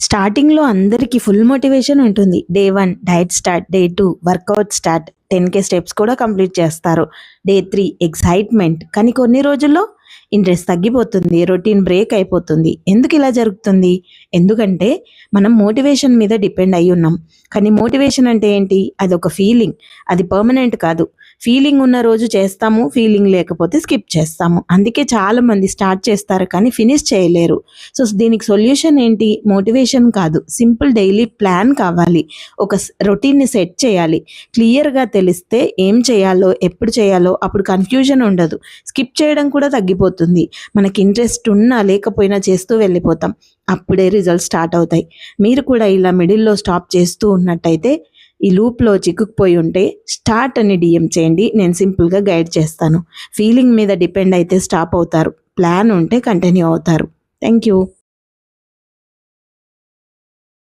స్టార్టింగ్‌లో అందరికీ full motivation ఉంటుంది. Day 1 diet start, day 2 workout start, 10K steps కూడా కంప్లీట్ చేస్తారు. Day 3 excitement. కానీ కొన్ని రోజుల్లో ఇంట్రెస్ట్ తగ్గిపోతుంది. రొటీన్ బ్రేక్ అయిపోతుంది. ఎందుకు ఇలా జరుగుతుంది? ఎందుకంటే మనం మోటివేషన్ మీద డిపెండ్ అయ్యి ఉన్నాం. కానీ మోటివేషన్ అంటే ఏంటి? అదొక ఫీలింగ్. అది పర్మనెంట్ కాదు. ఫీలింగ్ ఉన్న రోజు చేస్తాము, ఫీలింగ్ లేకపోతే స్కిప్ చేస్తాము. అందుకే చాలామంది స్టార్ట్ చేస్తారు కానీ ఫినిష్ చేయలేరు. సో దీనికి సొల్యూషన్ ఏంటి? మోటివేషన్ కాదు, సింపుల్ డైలీ ప్లాన్ కావాలి. ఒక రొటీన్ని సెట్ చేయాలి. క్లియర్గా తెలిస్తే ఏం చేయాలో, ఎప్పుడు చేయాలో అప్పుడు కన్ఫ్యూజన్ ఉండదు. స్కిప్ చేయడం కూడా తగ్గిపోతుంది. మనకి ఇంట్రెస్ట్ ఉన్నా లేకపోయినా చేస్తూ వెళ్ళిపోతాం. అప్పుడే రిజల్ట్ స్టార్ట్ అవుతాయి. మీరు కూడా ఇలా మిడిల్లో స్టాప్ చేస్తూ ఉన్నట్టయితే, ఈ లూప్లో చిక్కుకుపోయి ఉంటే స్టార్ట్ అని డిఎం చేయండి. నేను సింపుల్గా గైడ్ చేస్తాను. ఫీలింగ్ మీద డిపెండ్ అయితే స్టాప్ అవుతారు. ప్లాన్ ఉంటే కంటిన్యూ అవుతారు. Thank you.